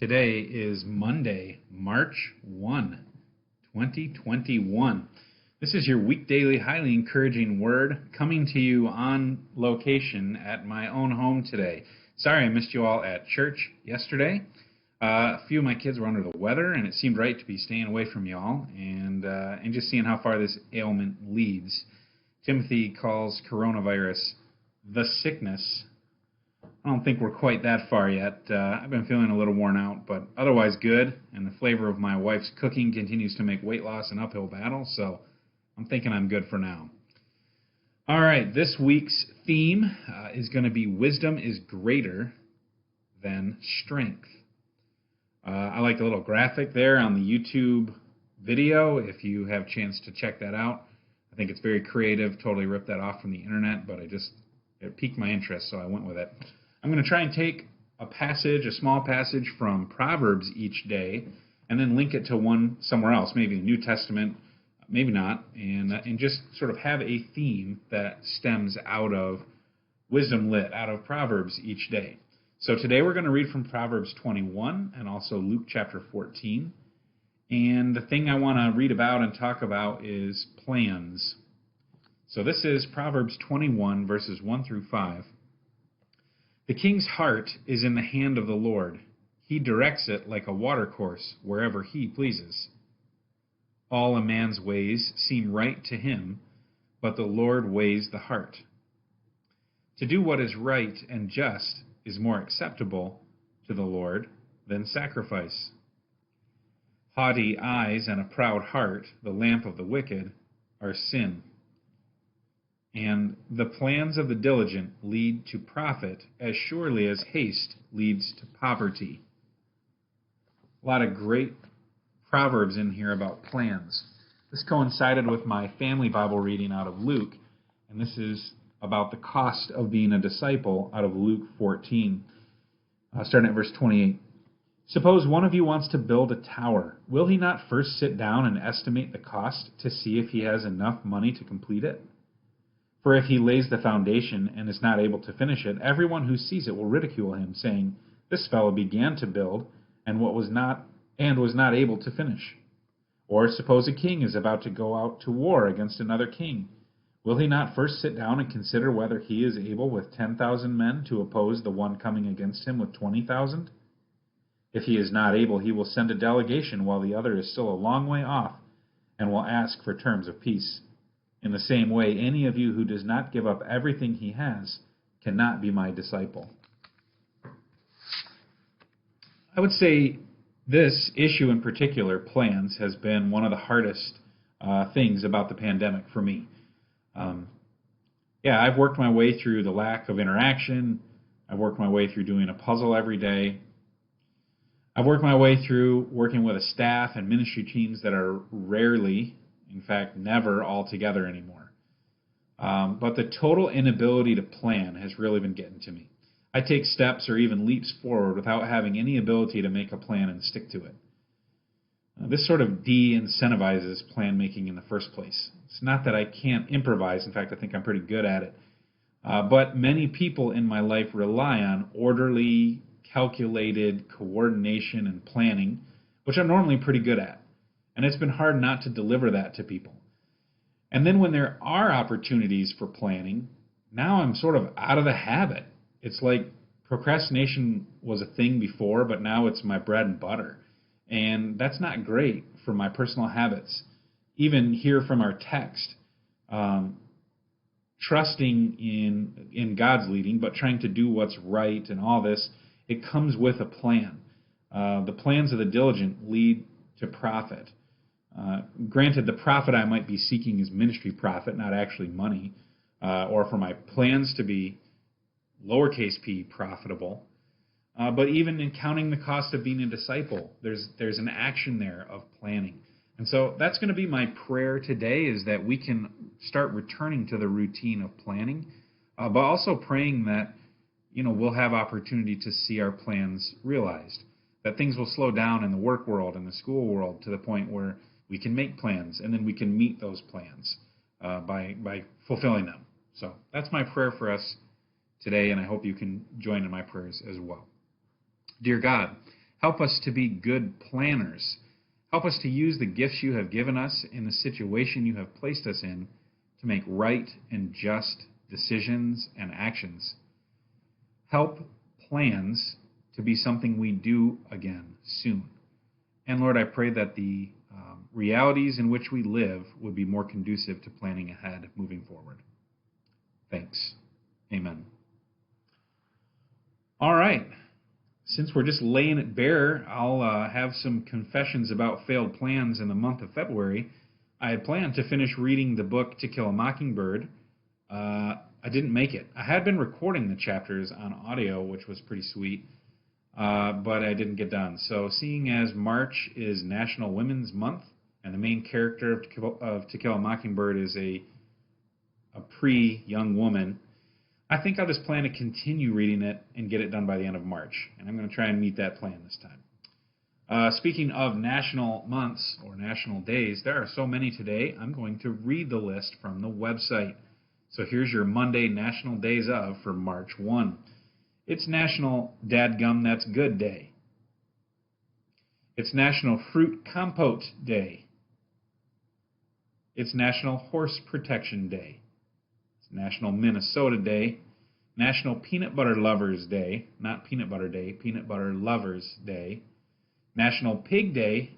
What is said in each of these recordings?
Today is Monday, March 1, 2021. This is your weekdaily, highly encouraging word coming to you on location at my own home today. Sorry I missed you all at church yesterday. A few of my kids were under the weather, and it seemed right to be staying away from y'all and just seeing how far this ailment leads. Timothy calls coronavirus the sickness. I don't think we're quite that far yet. I've been feeling a little worn out, but otherwise good, and the flavor of my wife's cooking continues to make weight loss an uphill battle, so I'm thinking I'm good for now. All right, this week's theme is going to be wisdom is greater than strength. I like the little graphic there on the YouTube video, if you have a chance to check that out. I think it's very creative, totally ripped that off from the internet, but it piqued my interest, so I went with it. I'm going to try and take a small passage from Proverbs each day, and then link it to one somewhere else, maybe the New Testament, maybe not, and just sort of have a theme that stems out of wisdom lit, out of Proverbs each day. So today we're going to read from Proverbs 21 and also Luke chapter 14. And the thing I want to read about and talk about is plans. So this is Proverbs 21, verses 1 through 5. The king's heart is in the hand of the Lord. He directs it like a watercourse wherever he pleases. All a man's ways seem right to him, but the Lord weighs the heart. To do what is right and just is more acceptable to the Lord than sacrifice. Haughty eyes and a proud heart, the lamp of the wicked, are sin. And the plans of the diligent lead to profit as surely as haste leads to poverty. A lot of great proverbs in here about plans. This coincided with my family Bible reading out of Luke, and this is about the cost of being a disciple out of Luke 14, starting at verse 28. Suppose one of you wants to build a tower. Will he not first sit down and estimate the cost to see if he has enough money to complete it? For if he lays the foundation and is not able to finish it, everyone who sees it will ridicule him, saying, "This fellow began to build and was not able to finish." Or suppose a king is about to go out to war against another king. Will he not first sit down and consider whether he is able with 10,000 men to oppose the one coming against him with 20,000? If he is not able, he will send a delegation while the other is still a long way off, and will ask for terms of peace. In the same way, any of you who does not give up everything he has cannot be my disciple. I would say this issue in particular, plans, has been one of the hardest things about the pandemic for me. I've worked my way through the lack of interaction. I've worked my way through doing a puzzle every day. I've worked my way through working with a staff and ministry teams that are rarely, in fact, never all together anymore. But the total inability to plan has really been getting to me. I take steps or even leaps forward without having any ability to make a plan and stick to it. This sort of de-incentivizes plan making in the first place. It's not that I can't improvise. In fact, I think I'm pretty good at it. But many people in my life rely on orderly, calculated coordination and planning, which I'm normally pretty good at. And it's been hard not to deliver that to people. And then when there are opportunities for planning, now I'm sort of out of the habit. It's like procrastination was a thing before, but now it's my bread and butter. And that's not great for my personal habits. Even here from our text, trusting in God's leading, but trying to do what's right and all this, it comes with a plan. The plans of the diligent lead to profit. Granted, the profit I might be seeking is ministry profit, not actually money, or for my plans to be lowercase p profitable. But even in counting the cost of being a disciple, there's an action there of planning. And so that's going to be my prayer today, is that we can start returning to the routine of planning, but also praying that we'll have opportunity to see our plans realized, that things will slow down in the work world and the school world to the point where we can make plans and then we can meet those plans by fulfilling them. So that's my prayer for us today, and I hope you can join in my prayers as well. Dear God, Help us to be good planners. Help us to use the gifts you have given us in the situation you have placed us in to make right and just decisions and actions. Help plans to be something we do again soon. And Lord, I pray that the realities in which we live would be more conducive to planning ahead moving forward. Thanks. Amen. All right. Since we're just laying it bare, I'll have some confessions about failed plans in the month of February. I had planned to finish reading the book To Kill a Mockingbird. I didn't make it. I had been recording the chapters on audio, which was pretty sweet, but I didn't get done. So seeing as March is National Women's Month, and the main character of To Kill a Mockingbird is a pre-young woman, I think I'll just plan to continue reading it and get it done by the end of March. And I'm going to try and meet that plan this time. Speaking of national months or national days, there are so many today. I'm going to read the list from the website. So here's your Monday National Days of for March 1. It's National Dadgum That's Good Day. It's National Fruit Compote Day. It's National Horse Protection Day. It's National Minnesota Day. National Peanut Butter Lovers Day. Not Peanut Butter Day, Peanut Butter Lovers Day. National Pig Day.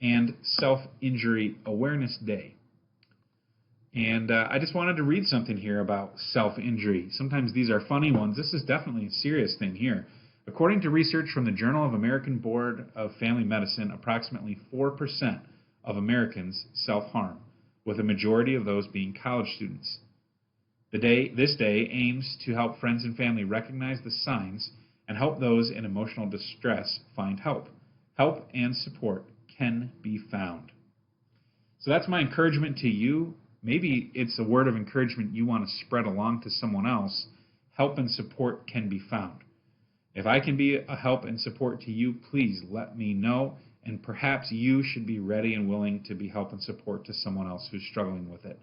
And Self-Injury Awareness Day. And I just wanted to read something here about self-injury. Sometimes these are funny ones. This is definitely a serious thing here. According to research from the Journal of American Board of Family Medicine, approximately 4% of Americans self-harm, with a majority of those being college students. This day aims to help friends and family recognize the signs and help those in emotional distress find help. Help and support can be found. So that's my encouragement to you. Maybe it's a word of encouragement you want to spread along to someone else. Help and support can be found. If I can be a help and support to you, please let me know. And perhaps you should be ready and willing to be help and support to someone else who's struggling with it.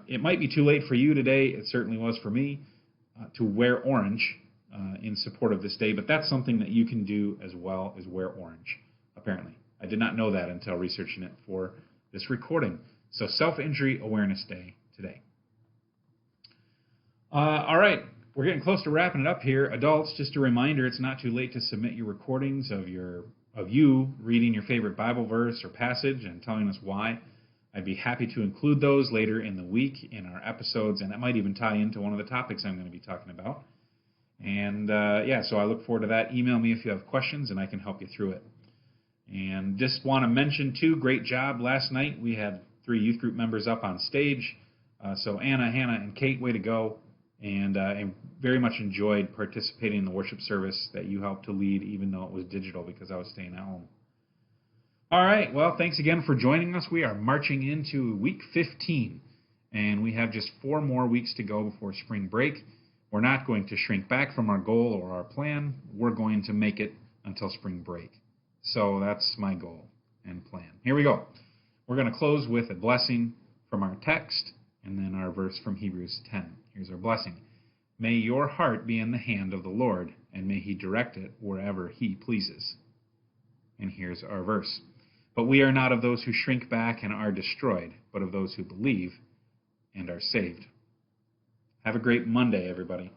It might be too late for you today. It certainly was for me to wear orange in support of this day. But that's something that you can do as well as wear orange, apparently. I did not know that until researching it for this recording. So Self-Injury Awareness Day today. All right. We're getting close to wrapping it up here. Adults, just a reminder, it's not too late to submit your recordings of you reading your favorite Bible verse or passage and telling us why. I'd be happy to include those later in the week in our episodes, and that might even tie into one of the topics I'm going to be talking about. And so I look forward to that. Email me if you have questions, and I can help you through it. And just want to mention, too, great job last night. We had 3 youth group members up on stage. So Anna, Hannah, and Kate, way to go. And I very much enjoyed participating in the worship service that you helped to lead, even though it was digital because I was staying at home. All right, well, thanks again for joining us. We are marching into week 15, and we have just 4 more weeks to go before spring break. We're not going to shrink back from our goal or our plan. We're going to make it until spring break. So that's my goal and plan. Here we go. We're going to close with a blessing from our text and then our verse from Hebrews 10. Here's our blessing. May your heart be in the hand of the Lord, and may he direct it wherever he pleases. And here's our verse. But we are not of those who shrink back and are destroyed, but of those who believe and are saved. Have a great Monday, everybody.